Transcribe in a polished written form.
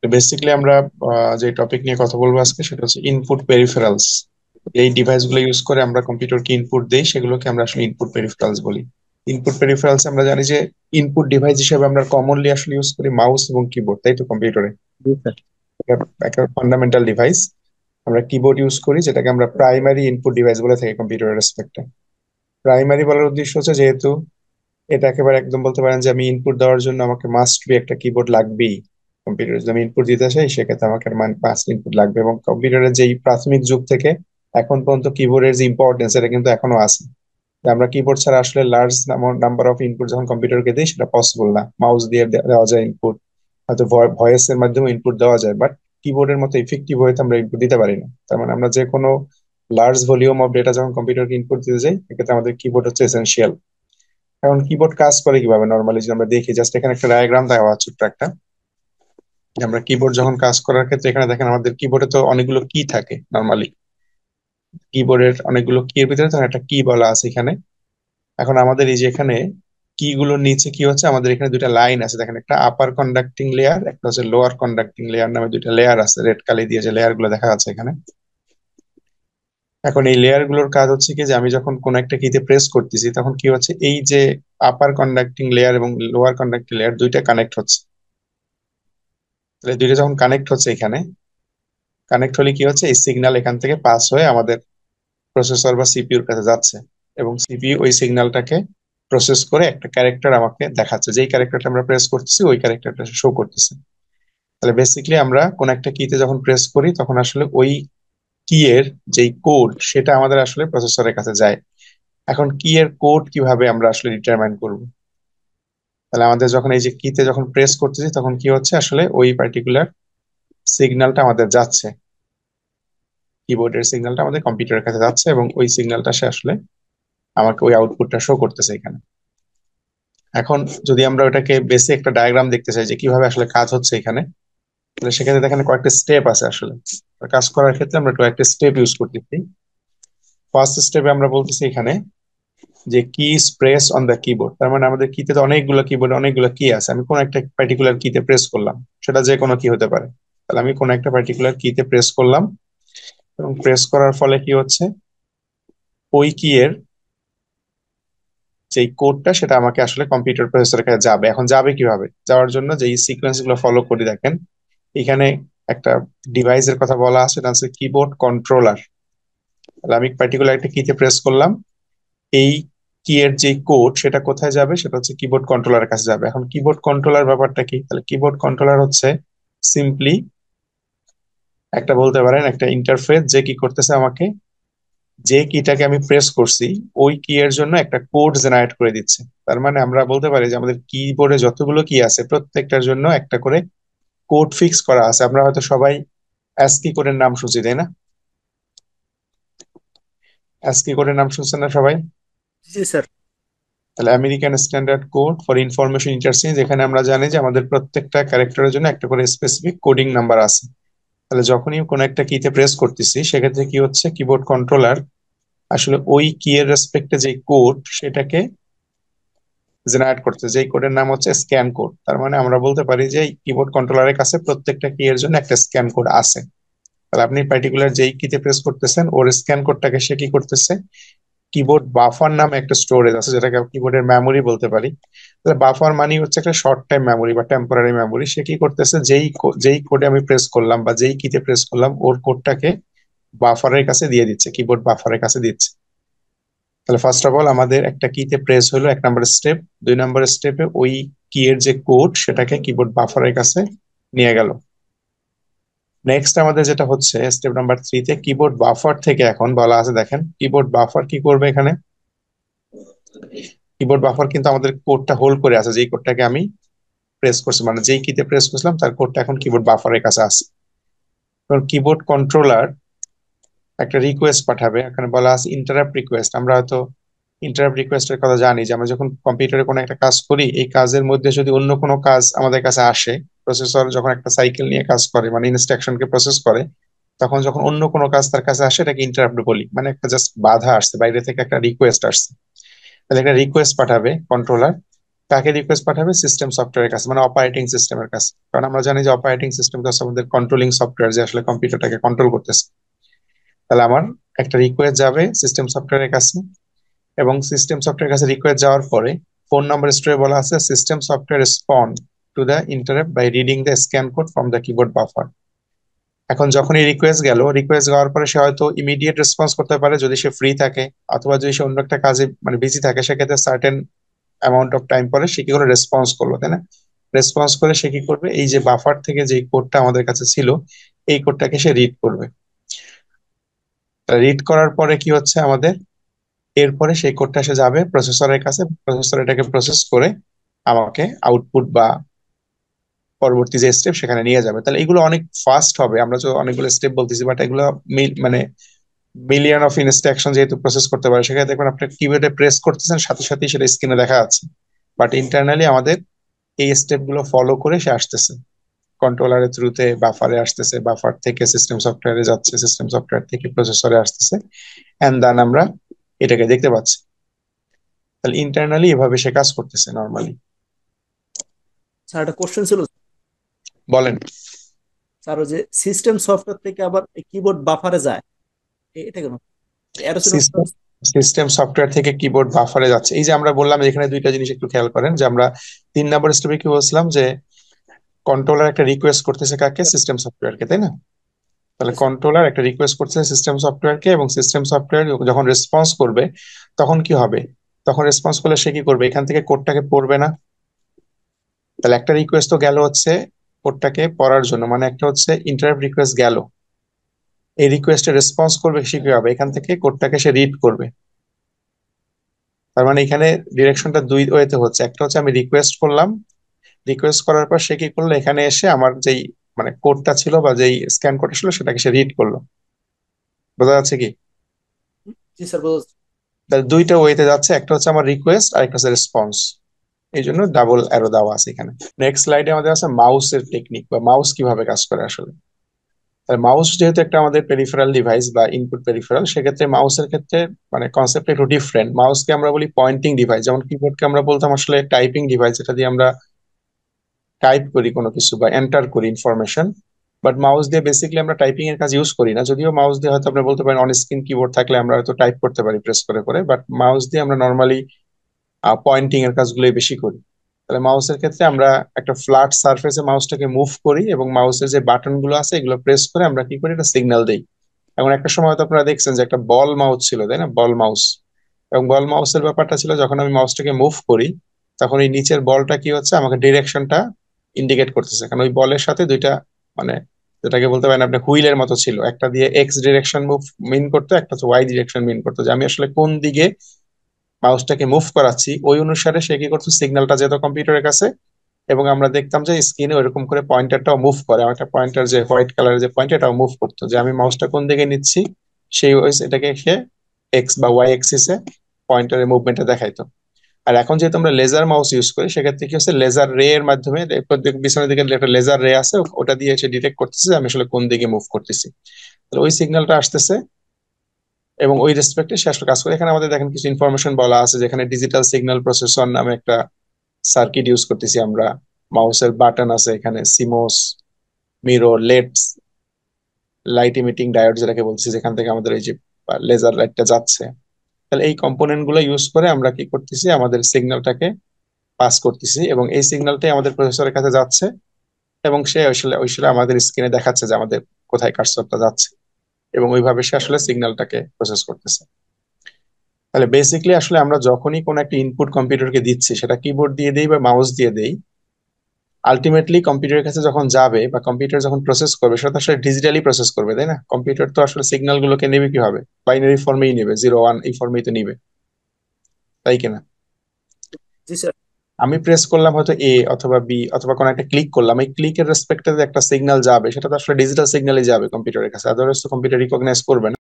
Basically আমরা যে topic নিয়ে কথা বলবো আজকে সেটা হচ্ছে ইনপুট পেরিফেরালস। এই ডিভাইস গুলো ইউজ করে আমরা কম্পিউটারকে ইনপুট দেই, সেগুলোকে আমরা আসলে ইনপুট পেরিফেরালস বলি। ইনপুট পেরিফেরালস আমরা জানি যে ইনপুট ডিভাইস হিসেবে আমরা কমনলি আসলে ইউজ করি মাউস এবং কিবোর্ড, তাই তো কম্পিউটারে জি স্যার। একটা ফান্ডামেন্টাল ডিভাইস। আমরা কিবোর্ড ইউজ করি যেটাকে আমরা প্রাইমারি ইনপুট ডিভাইস বলে থাকি কম্পিউটারের রেসপেক্টে। প্রাইমারি বলার উদ্দেশ্য হচ্ছে যেহেতু এটা একেবারে একদম বলতে পারেন যে আমি ইনপুট দেওয়ার জন্য আমাকে মাস্ট বি একটা কিবোর্ড লাগবেই। কম্পিউটারে যদি আমি ইনপুট দিতে চাই সেক্ষেত্রে আমাকে পাঁচ ইনপুট লাগবে, এবং কম্পিউটারের যেই প্রাথমিক যুগ থেকে এখন পর্যন্ত কিবোর্ডের যে ইম্পর্টেন্স এটা কিন্তু এখনো আছে। যে আমরা কিবোর্ড ছাড়া আসলে লার্জ নাম্বার অফ ইনপুট যখন কম্পিউটারকে দিই সেটা পসিবল না। মাউস দিয়ে দেওয়া যায় ইনপুট, হয়তো ভয়েসের মাধ্যমে ইনপুট দেওয়া যায়, বাট কিবোর্ডের মতো ইফেক্টিভ হয়ে আমরা ইনপুট দিতে পারি না। তার মানে আমরা যে কোনো লার্জ ভলিউম অফ ডেটা যখন কম্পিউটারকে ইনপুট দিতে যাই সেক্ষেত্রে আমাদের কিবোর্ড হচ্ছে এসেনশিয়াল। এখন কিবোর্ড কাজ করে কিভাবে নর্মালি যদি আমরা দেখি, জাস্ট এখানে একটা ডায়াগ্রাম দেওয়া আছে ছোট্ট একটা। যে আমরা কিবোর্ড যখন কাজ করার ক্ষেত্রে এখানে দেখেন আমাদের কিবোর্ডে তো অনেকগুলো কি থাকে নর্মালি। কিবোর্ডের অনেকগুলো কি এর ভিতরে তো একটা কি বলা আছে এখানে। এখন আমাদের এই যে এখানে কি গুলোর নিচে কি হচ্ছে, আমাদের এখানে দুইটা লাইন আছে দেখেন, একটা আপার কন্ডাক্টিং লেয়ার, একটা হচ্ছে লোয়ার কন্ডাক্টিং লেয়ার নামে দুইটা লেয়ার আছে, রেড কালি দিয়ে যে লেয়ার গুলো দেখা যাচ্ছে এখানে। এখন এই লেয়ার গুলোর কাজ হচ্ছে কি যে আমি যখন কোন একটা কিতে প্রেস করতেছি তখন কি হচ্ছে, এই যে আপার কন্ডাক্টিং লেয়ার এবং লোয়ার কন্ডাক্টিং লেয়ার দুইটা কানেক্ট হচ্ছে। তাহলে দুইটা যখন কানেক্ট হচ্ছে এখানে, কানেক্ট হলে কি হচ্ছে, এই সিগন্যাল এখান থেকে পাস হয়ে আমাদের প্রসেসর বা সিপিইউর কাছে যাচ্ছে, এবং সিপিইউ ওই সিগন্যালটাকে প্রসেস করে একটা ক্যারেক্টার আমাকে দেখাচ্ছে, যেই ক্যারেক্টারটা আমরা প্রেস করতেছি ওই ক্যারেক্টারটা শো করতেছে। তাহলে বেসিক্যালি আমরা কোন একটা কিতে যখন প্রেস করি তখন আসলে ওই কি এর যেই কোড সেটা আমাদের আসলে প্রসেসরের কাছে যায়। এখন কি এর কোড কিভাবে আমরা আসলে ডিটারমাইন করব? তাহলে আমাদের যখন এই যে কিতে যখন প্রেস করতেছি তখন কি হচ্ছে, আসলে ওই পার্টিকুলার সিগন্যালটা আমাদের যাচ্ছে, কিবোর্ডের সিগন্যালটা আমাদের কম্পিউটারের কাছে যাচ্ছে, এবং ওই সিগন্যালটা সে আসলে আমাকে ওই আউটপুটটা শো করতেছে এখানে। এখন যদি আমরা ওটাকে বেসিক একটা ডায়াগ্রাম দেখতে চাই যে কিভাবে আসলে কাজ হচ্ছে এখানে, তাহলে সেক্ষেত্রে দেখেন কয়েকটা স্টেপ আছে আসলে। কাজ করার ক্ষেত্রে আমরা কয়েকটা স্টেপ ইউজ করতেছি। ফার্স্ট স্টেপে আমরা বলতেছি এখানে যে কি প্রেস অন দ্য কিবোর্ড। তার মানে আমাদের কিতে তো অনেকগুলো কিবোর্ড অনেকগুলো কি আছে, আমি কোন একটা পার্টিকুলার কিতে প্রেস করলাম, সেটা যে কোনো কি হতে পারে। তাহলে আমি কোন একটা পার্টিকুলার কিতে প্রেস করলাম, এবং প্রেস করার ফলে কি হচ্ছে, ওই কি এর যে কোডটা সেটা আমাকে আসলে কম্পিউটার প্রসেসরের কাছে যাবে। এখন যাবে কিভাবে, যাওয়ার জন্য যে সিকোয়েন্স গুলো ফলো করি দেখেন এখানে একটা ডিভাইসের কথা বলা আছে, এটা হচ্ছে কিবোর্ড কন্ট্রোলার। তাহলে আমি পার্টিকুলার একটা কিতে প্রেস করলাম, এই কি এর যে কোড সেটা কোথায় যাবে, সেটা হচ্ছে কিবোর্ড কন্ট্রোলারের কাছে যাবে। এখন কিবোর্ড কন্ট্রোলার ব্যাপারটা কি, তাহলে কিবোর্ড কন্ট্রোলার হচ্ছে সিম্পলি একটা বলতে পারেন একটা ইন্টারফেস, যে কি করতেছে আমাকে যে কিটাকে আমি প্রেস করছি ওই কি এর জন্য একটা কোড জেনারেট করে দিচ্ছে। তার মানে আমরা বলতে পারি যে আমাদের কিবোর্ডে যতগুলো কি আছে প্রত্যেকটার জন্য একটা করে কোড ফিক্স করা আছে। আমরা হয়তো সবাই অ্যাসকি কোডের নাম শুনছি, তাই না? অ্যাসকি কোডের নাম শুনছেন না সবাই? জি স্যার। তাহলে American standard code for information interchange, এখানে আমরা জানি যে আমাদের প্রত্যেকটা ক্যারেক্টারের জন্য একটা করে স্পেসিফিক কোডিং নাম্বার আছে। তাহলে যখনই কোনো একটা কিতে প্রেস করতেছি সেক্ষেত্রে কি হচ্ছে, কিবোর্ড কন্ট্রোলার আসলে ওই কি এর রেসপেক্টে যে কোড সেটাকে জেনারেট করতে, যেই কোডের নাম হচ্ছে স্ক্যান কোড। তার মানে আমরা বলতে পারি যে কিবোর্ড কন্ট্রোলারের কাছে প্রত্যেকটা কি এর জন্য একটা স্ক্যান কোড আছে। তাহলে আপনি পার্টিকুলার যেই কিতে প্রেস করতেছেন ওর স্ক্যান কোডটাকে সে কি করতেছে, কিবোর্ড বাফার নামে একটা স্টোরেজ আছে যেটাকে কিবোর্ডের মেমোরি বলতে পারি। তাহলে বাফার মানে হচ্ছে একটা শর্ট টাইম মেমোরি বা টেম্পোরারি মেমোরি। সে কি করতেছে, যেই কোডে আমি প্রেস করলাম বা যেই কিতে প্রেস করলাম ওর কোডটাকে বাফারের কাছে দিয়ে দিচ্ছে, কিবোর্ড বাফারের কাছে দিচ্ছে। তাহলে ফার্স্ট অফ অল আমাদের একটা কিতে প্রেস হলো এক নাম্বার স্টেপ, দুই নাম্বার স্টেপে ওই কি এর যে কোড সেটাকে কিবোর্ড বাফারের কাছে নিয়ে গেল। নেক্সট আমাদের যেটা হচ্ছে স্টেপ নাম্বার থ্রিতে, কিবোর্ড বাফার থেকে এখন বলা আছে দেখেন কিবোর্ড বাফার কি করবে এখানে। কিবোর্ড বাফার কিন্তু আমাদের কোডটা হোল্ড করে আছে, যেই কোডটাকে আমি প্রেস করছি, মানে যেই কিতে প্রেস করছিলাম তার কোডটা এখন কিবোর্ড বাফারের কাছে আছে। কারণ কিবোর্ড কন্ট্রোলার একটা রিকোয়েস্ট পাঠাবে, এখানে বলা আছে ইন্টারাপ্ট রিকোয়েস্ট। আমরা হয়তো ইন্টারাপ্ট রিকোয়েস্টের কথা জানি যে আমরা যখন কম্পিউটারে কোনো একটা কাজ করি এই কাজের মধ্যে যদি অন্য কোনো কাজ আমাদের কাছে আসে, প্রসেসর যখন একটা সাইকেল নিয়ে কাজ করে মানে ইনস্ট্রাকশনকে প্রসেস করে, তখন যখন অন্য কোনো কাজ তার কাছে আসে এটাকে ইন্টারাপ্ট বলি, মানে একটা জাস্ট বাধা আসছে বাইরে থেকে, একটা রিকোয়েস্ট আসছে। তাহলে একটা রিকোয়েস্ট পাঠাবে কন্ট্রোলার, কাকে রিকোয়েস্ট পাঠাবে? সিস্টেম সফটওয়্যারের কাছে, মানে অপারেটিং সিস্টেমের কাছে। কারণ আমরা জানি যে অপারেটিং সিস্টেম তো হচ্ছে আমাদের কন্ট্রোলিং সফটওয়্যার, যে আসলে কম্পিউটারটাকে কন্ট্রোল করতেছে। তাহলে আমার একটা রিকোয়েস্ট যাবে সিস্টেম সফটওয়্যারের কাছে, এবং সিস্টেম সফটওয়্যারের কাছে রিকোয়েস্ট যাওয়ার পরে ফোন নাম্বার স্টোরে বলা আছে system software respond to the interrupt by reading the scan code from the keyboard buffer. এখন যখন এই রিকোয়েস্ট গেল, রিকোয়েস্ট যাওয়ার পরে সে হয়তো ইমিডিয়েট রেসপন্স করতে পারে যদি সে ফ্রি থাকে, অথবা যদি সে অন্য একটা কাজে মানে বিজি থাকে, সেক্ষেত্রে সার্টেন অ্যামাউন্ট অফ টাইম পরে সে কি করে রেসপন্স করলো, তাই না? রেসপন্স করে সে কি করবে, এই যে বাফার থেকে যে কোডটা আমাদের কাছে ছিল এই কোডটাকে সে রিড করবে। রিড করার পরে কি হচ্ছে আমাদের, এরপরে সেই কোডটা এসে যাবে প্রসেসরের কাছে, প্রসেসর এটাকে প্রসেস করে আমাকে আউটপুট বা পরবর্তী যে স্টেপ সেখানে নিয়ে যাবে। তাহলে এগুলো অনেক ফাস্ট হবে। আমরা তো অনেকগুলো স্টেপ বলতেছি, বাট এগুলো মানে মিলিয়ন অফ ইনস্ট্রাকশন যেহেতু প্রসেস করতে পারে, সেখানে দেখবেন আপনি কিবোর্ডে প্রেস করতেছেন, সাথে সাথে সেটা স্ক্রিনে দেখা যাচ্ছে। বাট ইন্টারনালি আমাদের এই স্টেপ গুলো ফলো করে সে আসতেছে, কন্ট্রোলারের থ্রুতে বাফারে আসতেছে, বাফার থেকে সিস্টেম সফটওয়্যারে যাচ্ছে, সিস্টেম সফটওয়্যার থেকে প্রসেসরে আসতেছে, এন্ড দেন আমরা এটাকে দেখতে পাচ্ছি। তাহলে ইন্টারনালি এভাবে সে কাজ করতেছে নর্মালি। স্যার একটা কোশ্চেন ছিল বলেন। স্যার, ওই যে সিস্টেম সফটওয়্যার থেকে আবার কিবোর্ড বাফারে যায়, এটা কেন? এটা ছিল সিস্টেম সিস্টেম সফটওয়্যার থেকে কিবোর্ড বাফারে যাচ্ছে, এই যে আমরা বললাম এখানে দুইটা জিনিস একটু খেয়াল করেন, যে আমরা 3 নম্বর স্টেপে কি বলছিলাম, যে কন্ট্রোলার একটা রিকোয়েস্ট করতেছে কাকে? সিস্টেম সফটওয়্যারকে, তাই না? তাহলে কন্ট্রোলার একটা রিকোয়েস্ট করতেছে সিস্টেম সফটওয়্যারকে, এবং সিস্টেম সফটওয়্যার যখন রেসপন্স করবে তখন কি হবে? তখন রেসপন্স করলে সে কি করবে? এখান থেকে কোডটাকে পড়বে না? তাহলে একটা রিকোয়েস্ট তো গেল হচ্ছে কোডটাকে পড়ার জন্য, মানে একটা হচ্ছে ইন্টারাপ্ট রিকোয়েস্ট গেল, এই রিকোয়েস্টের রেসপন্স করবে সে কি হবে? এখান থেকে কোডটাকে সে রিড করবে। তার মানে এখানে ডিরেকশনটা দুই ওয়েতে হচ্ছে, একটা হচ্ছে আমি রিকোয়েস্ট করলাম, রিকোয়েস্ট করার পর সে কি করলো, এখানে এসে আমার যেই মানে কোডটা ছিল বা যেই স্ক্যান কোডটা ছিল সেটাকে সে রিড করলো। বোঝা যাচ্ছে কি? জি স্যার, বুঝতে তাহলে দুইটা ওয়েতে যাচ্ছে, একটা হচ্ছে আমার রিকোয়েস্ট আর একটা হচ্ছে রেসপন্স। এই জন্য ডাবল অ্যারো দেওয়া আছে এখানে। নেক্সট স্লাইডে আমাদের আছে মাউসের টেকনিক, বা মাউস কিভাবে কাজ করে আসলে। তাহলে মাউস যেহেতু একটা আমাদের পেরিফেরাল ডিভাইস বা ইনপুট পেরিফেরাল, সেক্ষেত্রে মাউসের ক্ষেত্রে মানে কনসেপ্ট একটু ডিফারেন্ট। মাউসকে আমরা বলি পয়েন্টিং ডিভাইস, যেমন কিবোর্ডকে আমরা বলতাম আসলে টাইপিং ডিভাইস, যেটা দিয়ে আমরা টাইপ করি কোনো কিছু বা এন্টার করি ইনফরমেশন। বাট মাউস দিয়ে বেসিক্যালি আমরা টাইপিং এর কাজ ইউজ করি না, যদিও মাউস দিয়ে হয়তো আপনি বলতে পারেন অন স্ক্রিন কিবোর্ড থাকলে আমরা হয়তো টাইপ করতে পারি প্রেস করে করে, বাট মাউস দিয়ে আমরা নর্মালি পয়েন্টিং এর কাজগুলোই বেশি করি। তাহলে মাউসের ক্ষেত্রে আমরা একটা ফ্ল্যাট সারফেসে মাউসটাকে মুভ করি, এবং মাউসের যে বাটন গুলো আছে এগুলো প্রেস করে আমরা কি করি, একটা সিগন্যাল দেই। এখন একটা সময় হয়তো আপনারা দেখছেন যে একটা বল মাউস ছিল, তাই না? বল মাউস। এবং বল মাউসের ব্যাপারটা ছিল, যখন আমি মাউসটাকে মুভ করি তখন এই নিচের বলটা কি হচ্ছে, আমাকে ডিরেকশনটা ইন্ডিকেট করতেছে, কারণ ওই বলের সাথে দুইটা মানে যেটাকে বলতে পারেন আপনি হুইলের মতো ছিল, একটা দিয়ে এক্স ডিরেকশন মুভ মিন করতো, একটা হচ্ছে ওয়াই ডিরেকশন মিন করতো, যে আমি আসলে কোন দিকে মাউসটাকে মুভ করাচ্ছি ওই অনুসারে সে কি করতো, সিগন্যালটা যেত কম্পিউটারের কাছে। এবং আমরা দেখতাম যে স্ক্রিনে ওইরকম করে পয়েন্টারটাও মুভ করে, আমার একটা পয়েন্টার যে হোয়াইট কালারের যে পয়েন্টার, এটাও মুভ করতো, যে আমি মাউসটা কোন দিকে নিচ্ছি সেই এটাকে সে এক্স বা ওয়াই এক্সিসে পয়েন্টারের মুভমেন্টটা দেখাইতো। আর এখন যেহেতু আমরা লেজার মাউস ইউজ করি, সেক্ষেত্রে কি হচ্ছে, লেজার রে এর মাধ্যমে পিছনের দিকে একটা লেজার রে আছে, ওটা দিয়ে সে ডিটেক্ট করতেছে যে আমি আসলে কোন দিকে মুভ করতেছি। তাহলে ওই সিগন্যালটা আসতেছে এবং ওই রেসপেক্টে সে আসলে কাজ করে। এখানে আমাদের দেখেন কিছু ইনফরমেশন বলা আছে, যেখানে ডিজিটাল সিগন্যাল প্রসেসর নামে একটা সার্কিট ইউজ করতেছি আমরা, মাউসের বাটন আছে এখানে, CMOS, mirror, LEDs, light emitting diode যেটাকে বলছি, যেখান থেকে আমাদের এই যে লেজার লাইটটা যাচ্ছে। তাহলে এই কম্পোনেন্ট গুলো ইউজ করে আমরা কি করতেছি, আমাদের সিগন্যালটাকে পাস করতেছি, এবং এই সিগন্যালটাই আমাদের প্রসেসরের কাছে যাচ্ছে, এবং সে আসলে আমাদের স্ক্রিনে দেখাচ্ছে যে আমাদের কোথায় কার্সরটা যাচ্ছে, এবং ওইভাবে সে আসলে সিগন্যালটাকে প্রসেস করতেছে। তাহলে বেসিক্যালি আসলে আমরা যখনই কোনো একটা ইনপুট কম্পিউটারকে দিচ্ছি, সেটা কিবোর্ড দিয়ে দেই বা মাউস দিয়ে দেই, আলটিমেটলি কম্পিউটারের কাছে যখন যাবে বা কম্পিউটার যখন প্রসেস করবে, সেটা তো আসলে ডিজিটালি প্রসেস করবে, তাই না? কম্পিউটার তো আসলে সিগন্যাল গুলোকে নেবে কিভাবে? বাইনারি ফর্মেই নেবে, 0 1 এই ফর্মেই তো নিবে, তাই কিনা? জি স্যার। আমি প্রেস করলাম হয়তো এ অথবা বি, অথবা কোনো একটা ক্লিক করলাম, এই ক্লিকের রেসপেক্টে যে একটা সিগন্যাল যাবে, সেটা তো আসলে ডিজিটাল সিগন্যালই যাবে কম্পিউটারের কাছে, আদারওয়াইজ তো কম্পিউটার রিকগনাইজ করবে না।